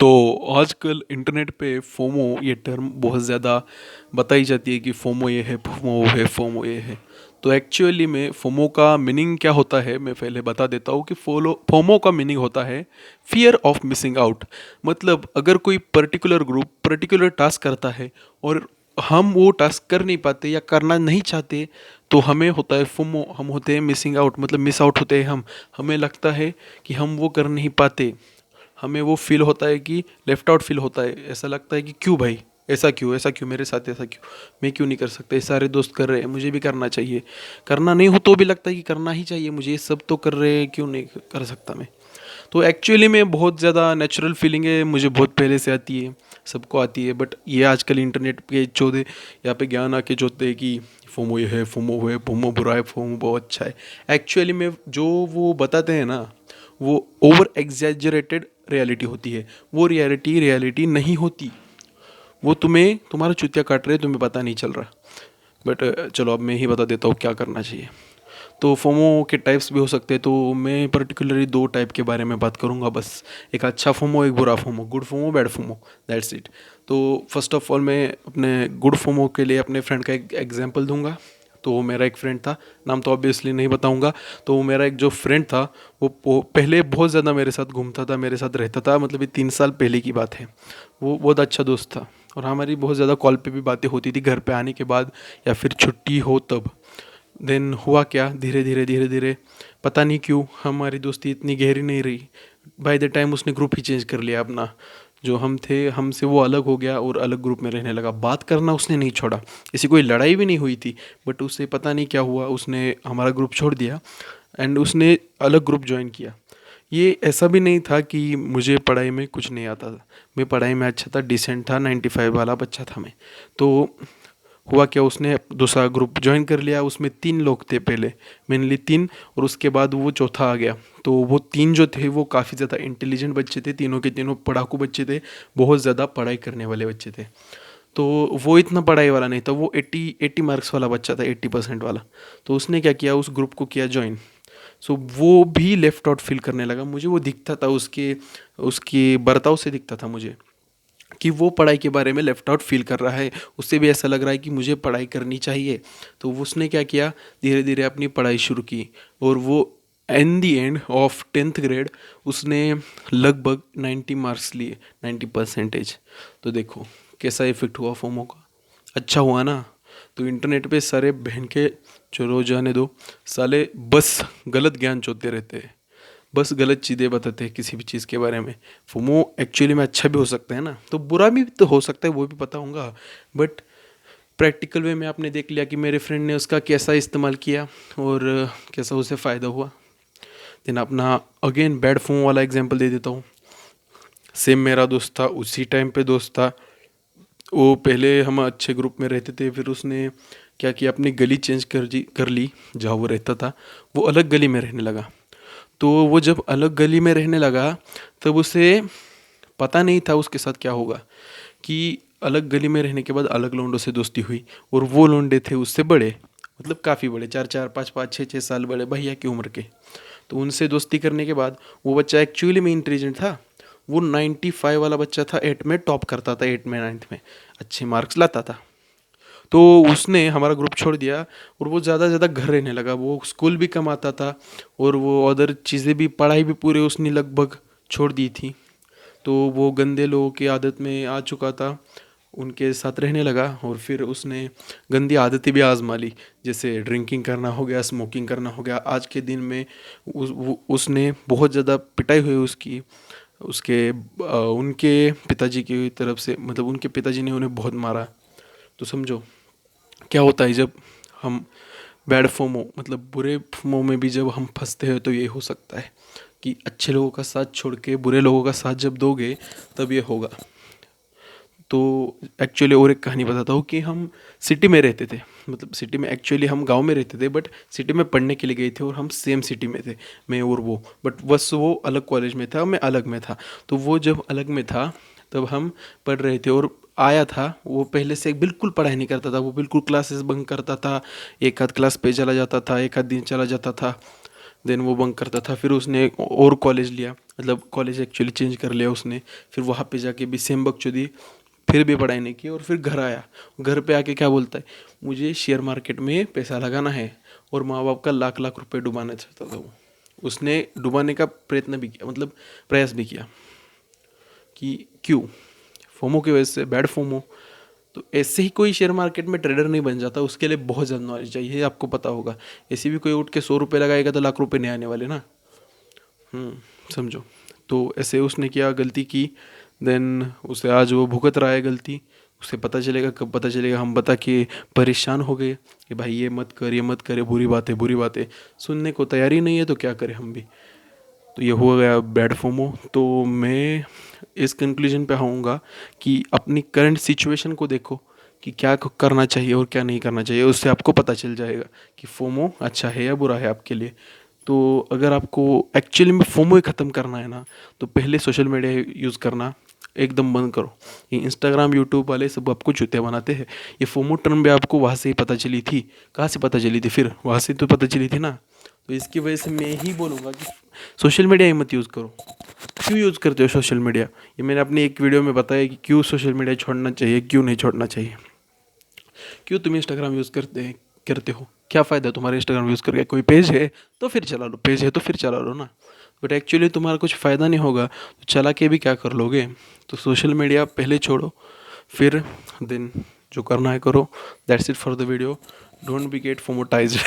तो आजकल इंटरनेट पे फोमो ये टर्म बहुत ज़्यादा बताई जाती है कि फोमो ये है, फोमो वो है, फोमो ये है। तो एक्चुअली में फोमो का मीनिंग क्या होता है मैं पहले बता देता हूँ कि फोलो फोमो का मीनिंग होता है फियर ऑफ मिसिंग आउट। मतलब अगर कोई पर्टिकुलर ग्रुप पर्टिकुलर टास्क करता है और हम वो टास्क कर नहीं पाते या करना नहीं चाहते, तो हमें होता है फोमो, हम होते हैं मिसिंग आउट, मतलब मिस आउट होते हैं हम। हमें लगता है कि हम वो कर नहीं पाते, हमें वो फील होता है कि लेफ्ट आउट फील होता है। ऐसा लगता है कि क्यों भाई, ऐसा क्यों मेरे साथ, ऐसा क्यों, मैं क्यों नहीं कर सकता, ये सारे दोस्त कर रहे हैं मुझे भी करना चाहिए। करना नहीं हो तो भी लगता है कि करना ही चाहिए मुझे, ये सब तो कर रहे हैं क्यों नहीं कर सकता मैं। तो एक्चुअली में बहुत ज़्यादा नेचुरल फीलिंग है, मुझे बहुत पहले से आती है, सबको आती है। बट ये आजकल इंटरनेट के चौदह यहाँ पे ज्ञान आके जोते हैं कि फोमो ये है, फोमो है, फोमो बुरा है, फोमो बहुत अच्छा है। एक्चुअली में जो वो बताते हैं ना, वो ओवर एग्जैजरेटेड रियलिटी होती है। वो रियलिटी रियलिटी नहीं होती। वो तुम्हें तुम्हारा चुतिया काट रहे, तुम्हें पता नहीं चल रहा। बट चलो अब मैं ही बता देता हूँ क्या करना चाहिए। तो फोमो के टाइप्स भी हो सकते हैं, तो मैं पर्टिकुलरली दो टाइप के बारे में बात करूँगा बस। एक अच्छा फोमो, एक बुरा FOMO, good FOMO, bad FOMO, that's it. तो फर्स्ट ऑफ ऑल मैं अपने गुड फोमो के लिए अपने फ्रेंड का एक एग्जांपल दूंगा। तो वो मेरा एक फ्रेंड था, नाम तो ऑब्वियसली नहीं बताऊंगा। तो वो मेरा एक जो फ्रेंड था, वो पहले बहुत ज़्यादा मेरे साथ घूमता था, मेरे साथ रहता था, मतलब ये 3 साल पहले की बात है। वो बहुत अच्छा दोस्त था और हमारी बहुत ज़्यादा कॉल पे भी बातें होती थी, घर पे आने के बाद या फिर छुट्टी हो तब। देन हुआ क्या, धीरे धीरे धीरे धीरे पता नहीं क्यों हमारी दोस्ती इतनी गहरी नहीं रही। बाय द टाइम उसने ग्रुप ही चेंज कर लिया अपना। जो हम थे हमसे वो अलग हो गया और अलग ग्रुप में रहने लगा। बात करना उसने नहीं छोड़ा, ऐसी कोई लड़ाई भी नहीं हुई थी, बट उससे पता नहीं क्या हुआ, उसने हमारा ग्रुप छोड़ दिया एंड उसने अलग ग्रुप ज्वाइन किया। ये ऐसा भी नहीं था कि मुझे पढ़ाई में कुछ नहीं आता था, मैं पढ़ाई में अच्छा था, डिसेंट था, 95 वाला बच्चा था मैं। तो हुआ क्या, उसने दूसरा ग्रुप ज्वाइन कर लिया, उसमें 3 लोग थे पहले, मेनली 3, और उसके बाद वो चौथा आ गया। तो वो 3 जो थे वो काफ़ी ज़्यादा इंटेलिजेंट बच्चे थे, तीनों के तीनों पढ़ाकू बच्चे थे, बहुत ज़्यादा पढ़ाई करने वाले बच्चे थे। तो वो इतना पढ़ाई वाला नहीं था, वो 80 मार्क्स वाला बच्चा था, 80% वाला। तो उसने क्या किया, उस ग्रुप को किया ज्वाइन। सो वो भी लेफ्ट आउट फील करने लगा, मुझे वो दिखता था, उसके उसके बर्ताव से दिखता था मुझे कि वो पढ़ाई के बारे में लेफ्ट आउट फील कर रहा है। उससे भी ऐसा लग रहा है कि मुझे पढ़ाई करनी चाहिए। तो उसने क्या किया, धीरे धीरे अपनी पढ़ाई शुरू की और वो इन दी एंड ऑफ 10th ग्रेड उसने लगभग 90 मार्क्स लिए, 90%। तो देखो कैसा इफेक्ट हुआ फोमो का, अच्छा हुआ ना। तो इंटरनेट पे सारे बहन के चलो जाने दो, साले बस गलत ज्ञान चोते रहते हैं, बस गलत चीज़ें बताते हैं किसी भी चीज़ के बारे में। फोमो एक्चुअली में अच्छा भी हो सकता है ना, तो बुरा भी तो हो सकता है, वो भी पता होगा। बट प्रैक्टिकल वे में आपने देख लिया कि मेरे फ्रेंड ने उसका कैसा इस्तेमाल किया और कैसा उसे फ़ायदा हुआ। देन अपना अगेन बैड फोमो वाला एग्जांपल दे देता हूँ। सेम मेरा दोस्त था, उसी टाइम पे दोस्त था, वो पहले हम अच्छे ग्रुप में रहते थे, फिर उसने क्या किया, अपनी गली चेंज कर ली, जहाँ वो रहता था वो अलग गली में रहने लगा। तो वो जब अलग गली में रहने लगा तब उसे पता नहीं था उसके साथ क्या होगा, कि अलग गली में रहने के बाद अलग लोंडों से दोस्ती हुई और वो लोंडे थे उससे बड़े, मतलब काफ़ी बड़े, 4 4 5 5 6 6 साल बड़े, भैया की उम्र के। तो उनसे दोस्ती करने के बाद वो बच्चा एक्चुअली में इंटेलिजेंट था। वो 95 वाला बच्चा था, 8 में टॉप करता था, 8 में 9th में अच्छे मार्क्स लाता था। तो उसने हमारा ग्रुप छोड़ दिया और वो ज़्यादा ज़्यादा घर रहने लगा, वो स्कूल भी कम आता था और वो अदर चीज़ें भी, पढ़ाई भी पूरे उसने लगभग छोड़ दी थी। तो वो गंदे लोगों की आदत में आ चुका था, उनके साथ रहने लगा और फिर उसने गंदी आदतें भी आजमा ली, जैसे ड्रिंकिंग करना हो गया, स्मोकिंग करना हो गया। आज के दिन में उसने बहुत ज़्यादा पिटाई हुई उसकी, उसके उनके पिताजी की तरफ से, मतलब उनके पिताजी ने उन्हें बहुत मारा। तो समझो क्या होता है जब हम बैड फोमो, मतलब बुरे फोमो में भी जब हम फंसते हैं, तो ये हो सकता है कि अच्छे लोगों का साथ छोड़ के बुरे लोगों का साथ जब दोगे तब ये होगा। तो एक्चुअली और एक कहानी बताता हूँ कि हम सिटी में रहते थे, मतलब सिटी में, एक्चुअली हम गांव में रहते थे बट सिटी में पढ़ने के लिए गए थे और हम सेम सिटी में थे, मैं और वो। बट बस वो अलग कॉलेज में था, मैं अलग में था। तो वो जब अलग में था तब हम पढ़ रहे थे और आया था, वो पहले से बिल्कुल पढ़ाई नहीं करता था, वो बिल्कुल क्लासेस बंक करता था, एक आध क्लास पे चला जाता था, एक आध दिन चला जाता था। देन वो बंक करता था, फिर उसने और कॉलेज लिया, मतलब कॉलेज एक्चुअली चेंज कर लिया उसने, फिर वहाँ पे जाके भी सेम बकचोदी, फिर भी पढ़ाई नहीं की और फिर घर आया। घर पे आके क्या बोलता है, मुझे शेयर मार्केट में पैसा लगाना है, और माँ बाप का लाख लाख रुपए डुबाना चाहता था वो। उसने डुबाने का प्रयत्न भी किया, मतलब प्रयास भी किया कि क्यों, फोमो की वजह से, बैड फोमो। तो ऐसे ही कोई शेयर मार्केट में ट्रेडर नहीं बन जाता, उसके लिए बहुत ज़्यादा नॉलेज चाहिए, आपको पता होगा। ऐसे भी कोई उठ के 100 रुपये लगाएगा तो लाख रुपए नहीं आने वाले ना। समझो। तो ऐसे उसने किया, गलती की, देन उसे आज वो भुगत रहा है गलती। उसे पता चलेगा, कब पता चलेगा, हम बता के परेशान हो गए कि भाई ये मत कर, ये मत कर, ये बुरी बात है, बुरी बात है। सुनने को तैयारी नहीं है तो क्या करें हम भी। तो ये हो गया बैड फोमो। तो मैं इस कंक्लूजन पे आऊँगा कि अपनी करंट सिचुएशन को देखो कि क्या करना चाहिए और क्या नहीं करना चाहिए, उससे आपको पता चल जाएगा कि फोमो अच्छा है या बुरा है आपके लिए। तो अगर आपको एक्चुअली में फोमो ही ख़त्म करना है ना, तो पहले सोशल मीडिया यूज़ करना एकदम बंद करो। ये इंस्टाग्राम यूट्यूब वाले सब आपको चूतिया बनाते हैं। ये फोमो टर्म भी आपको वहाँ से ही पता चली थी। कहाँ से पता चली थी, फिर वहाँ से तो पता चली थी ना। तो इसकी वजह से मैं ही बोलूँगा कि सोशल मीडिया ही मत यूज़ करो। क्यों यूज़ करते हो सोशल मीडिया, ये मैंने अपनी एक वीडियो में बताया कि क्यों सोशल मीडिया छोड़ना चाहिए, क्यों नहीं छोड़ना चाहिए। क्यों तुम इंस्टाग्राम यूज़ करते हो, क्या फ़ायदा तुम्हारे इंस्टाग्राम यूज़ करके, कोई पेज है तो फिर चला लो, पेज है तो फिर चला लो ना। बट एक्चुअली तुम्हारा कुछ फ़ायदा नहीं होगा तो चला के भी क्या कर लोगे। तो सोशल मीडिया पहले छोड़ो, फिर देन जो करना है करो। That's it for the video. Don't be get फोमोटाइज्ड।